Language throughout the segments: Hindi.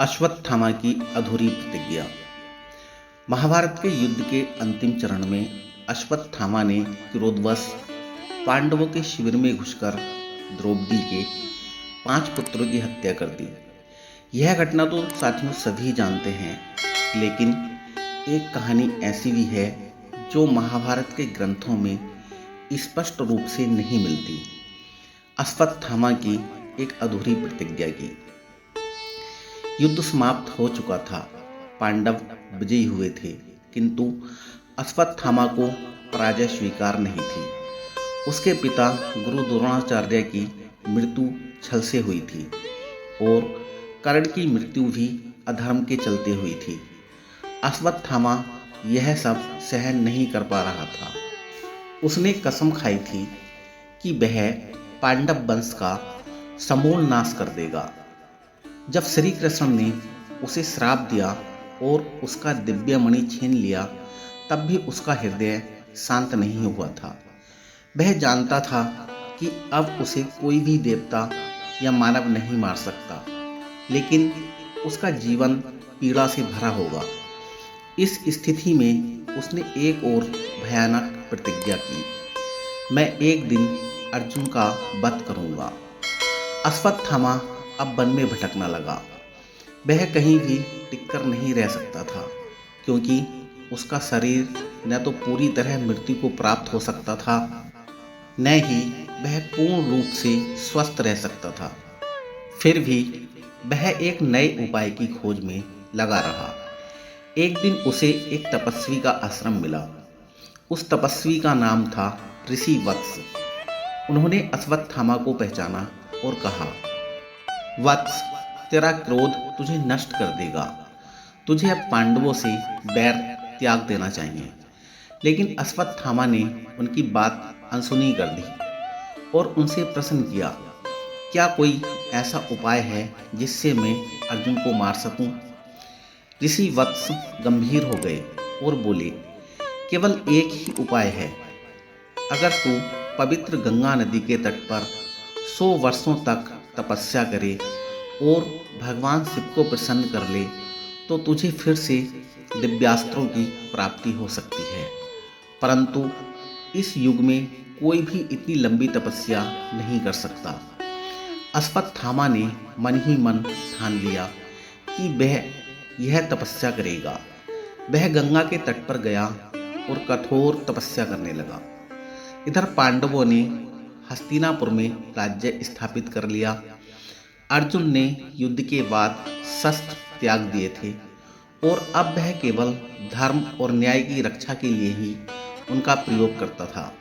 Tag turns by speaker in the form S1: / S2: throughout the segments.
S1: अश्वत्थामा की अधूरी प्रतिज्ञा। महाभारत के युद्ध के अंतिम चरण में अश्वत्थामा ने क्रोधवश पांडवों के शिविर में घुसकर द्रौपदी के 5 पुत्रों की हत्या कर दी। यह घटना तो साथियों सभी जानते हैं, लेकिन एक कहानी ऐसी भी है जो महाभारत के ग्रंथों में स्पष्ट रूप से नहीं मिलती। अश्वत्थामा की एक अधूरी प्रतिज्ञा की। युद्ध समाप्त हो चुका था, पांडव विजयी हुए थे, किंतु अश्वत्थामा को पराजय स्वीकार नहीं थी। उसके पिता गुरु द्रोणाचार्य की मृत्यु छल से हुई थी और कर्ण की मृत्यु भी अधर्म के चलते हुई थी। अश्वत्थामा यह सब सहन नहीं कर पा रहा था। उसने कसम खाई थी कि वह पांडव वंश का समूल नाश कर देगा। जब श्री कृष्ण ने उसे श्राप दिया और उसका दिव्य मणि छीन लिया, तब भी उसका हृदय शांत नहीं हुआ था। वह जानता था कि अब उसे कोई भी देवता या मानव नहीं मार सकता, लेकिन उसका जीवन पीड़ा से भरा होगा। इस स्थिति में उसने एक और भयानक प्रतिज्ञा की, मैं एक दिन अर्जुन का वध करूंगा। अश्वत्थामा अब वन में भटकना लगा। वह कहीं भी टिककर नहीं रह सकता था, क्योंकि उसका शरीर न तो पूरी तरह मृत्यु को प्राप्त हो सकता था, न ही वह पूर्ण रूप से स्वस्थ रह सकता था। फिर भी वह एक नए उपाय की खोज में लगा रहा। एक दिन उसे एक तपस्वी का आश्रम मिला। उस तपस्वी का नाम था ऋषि वत्स। उन्होंने अश्वत्थामा को पहचाना और कहा, वत्स, तेरा क्रोध तुझे नष्ट कर देगा। तुझे अब पांडवों से बैर त्याग देना चाहिए। लेकिन अश्वत्थामा ने उनकी बात अनसुनी कर दी और उनसे प्रश्न किया, क्या कोई ऐसा उपाय है जिससे मैं अर्जुन को मार सकूं? ऋषि वत्स गंभीर हो गए और बोले, केवल एक ही उपाय है। अगर तू पवित्र गंगा नदी के तट पर 100 वर्षों तक तपस्या करे और भगवान शिव को प्रसन्न कर ले, तो तुझे फिर से दिव्यास्त्रों की प्राप्ति हो सकती है। परंतु इस युग में कोई भी इतनी लंबी तपस्या नहीं कर सकता। अश्वत्थामा ने मन ही मन ठान लिया कि वह यह तपस्या करेगा। वह गंगा के तट पर गया और कठोर तपस्या करने लगा। इधर पांडवों ने हस्तिनापुर में राज्य स्थापित कर लिया। अर्जुन ने युद्ध के बाद शस्त्र त्याग दिए थे और अब वह केवल धर्म और न्याय की रक्षा के लिए ही उनका प्रयोग करता था।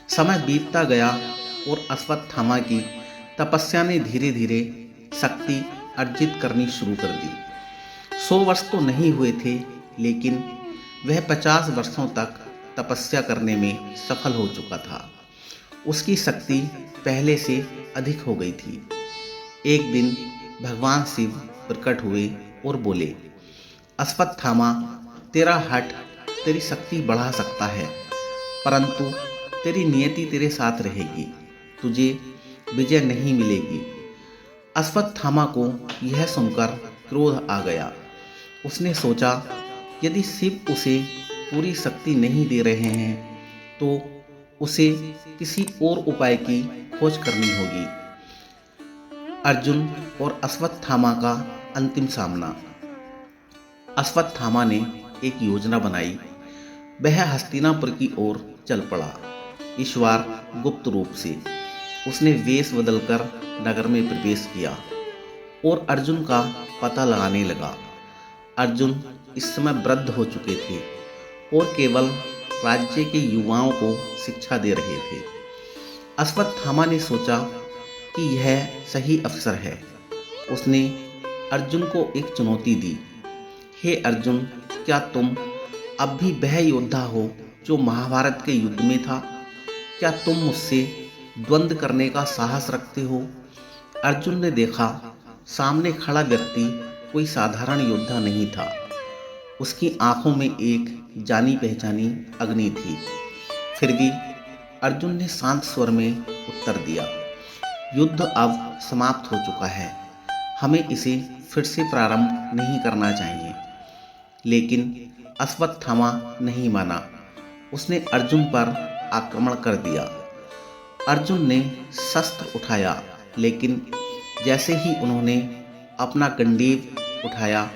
S1: समय बीतता गया और अश्वत्थामा की तपस्या ने धीरे धीरे शक्ति अर्जित करनी शुरू कर दी। 100 वर्ष तो नहीं हुए थे, लेकिन वह 50 वर्षों तक तपस्या करने में सफल हो चुका था। उसकी शक्ति पहले से अधिक हो गई थी। एक दिन भगवान शिव प्रकट हुए और बोले, अश्वत्थामा, तेरा हठ तेरी शक्ति बढ़ा सकता है, परंतु तेरी नियति तेरे साथ रहेगी। तुझे विजय नहीं मिलेगी। अश्वत्थामा को यह सुनकर क्रोध आ गया। उसने सोचा, यदि शिव उसे पूरी शक्ति नहीं दे रहे हैं, तो उसे किसी और उपाय की खोज करनी होगी। अर्जुन और अश्वत्थामा का अंतिम सामना। अश्वत्थामा ने एक योजना बनाई। वह हस्तिनापुर की ओर चल पड़ा। इस बार गुप्त रूप से उसने वेश बदलकर नगर में प्रवेश किया और अर्जुन का पता लगाने लगा। अर्जुन इस समय वृद्ध हो चुके थे और केवल राज्य के युवाओं को शिक्षा दे रहे थे। अश्वत्थामा ने सोचा कि यह सही अवसर है। उसने अर्जुन को एक चुनौती दी, हे अर्जुन, क्या तुम अब भी वह योद्धा हो जो महाभारत के युद्ध में था? क्या तुम मुझसे द्वंद्व करने का साहस रखते हो? अर्जुन ने देखा, सामने खड़ा व्यक्ति कोई साधारण योद्धा नहीं था। उसकी आंखों में एक जानी पहचानी अग्नि थी। फिर भी अर्जुन ने शांत स्वर में उत्तर दिया, युद्ध अब समाप्त हो चुका है। हमें इसे फिर से प्रारंभ नहीं करना चाहिए। लेकिन अश्वत्थामा नहीं माना। उसने अर्जुन पर आक्रमण कर दिया। अर्जुन ने शस्त्र उठाया, लेकिन जैसे ही उन्होंने अपना गंडीव उठाया,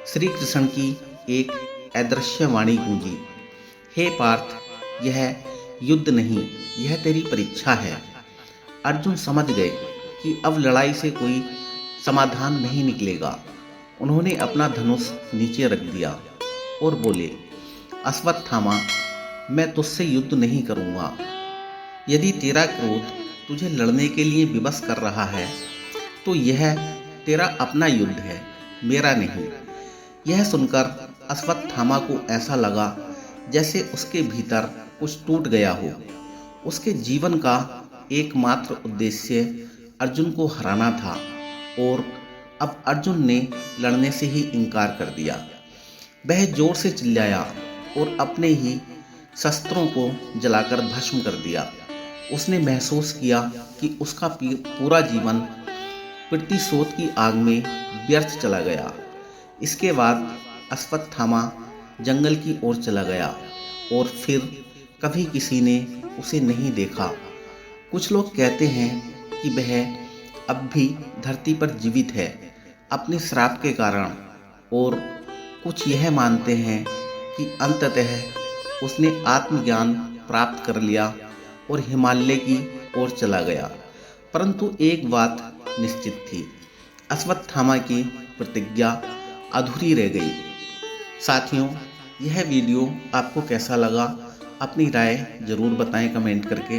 S1: श्री कृष्ण की एक अदृश्य वाणी गूंजी, हे पार्थ, यह युद्ध नहीं, यह तेरी परीक्षा है। अर्जुन समझ गए कि अब लड़ाई से कोई समाधान नहीं निकलेगा। उन्होंने अपना धनुष नीचे रख दिया और बोले, अश्वत्थामा, मैं तुझसे युद्ध नहीं करूंगा। यदि तेरा क्रोध तुझे लड़ने के लिए विवश कर रहा है तो यह तेरा अपना युद्ध है, मेरा नहीं। यह सुनकर अश्वत्थामा को ऐसा लगा जैसे उसके भीतर कुछ टूट गया हो। उसके जीवन का एकमात्र उद्देश्य अर्जुन को हराना था और अब अर्जुन ने लड़ने से ही इनकार कर दिया। वह जोर से चिल्लाया और अपने ही शस्त्रों को जलाकर भस्म कर दिया। उसने महसूस किया कि उसका पूरा जीवन प्रतिशोध की आग में व्यर्थ चला गया। इसके बाद अश्वत्थामा जंगल की ओर चला गया और फिर कभी किसी ने उसे नहीं देखा। कुछ लोग कहते हैं कि वह अब भी धरती पर जीवित है अपने श्राप के कारण, और कुछ यह मानते हैं कि अंततः उसने आत्मज्ञान प्राप्त कर लिया और हिमालय की ओर चला गया। परंतु एक बात निश्चित थी, अश्वत्थामा की प्रतिज्ञा अधूरी रह गई। साथियों, यह वीडियो आपको कैसा लगा अपनी राय ज़रूर बताएं कमेंट करके।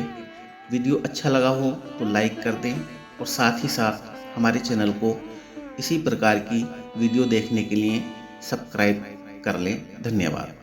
S1: वीडियो अच्छा लगा हो तो लाइक कर दें और साथ ही साथ हमारे चैनल को इसी प्रकार की वीडियो देखने के लिए सब्सक्राइब कर लें। धन्यवाद।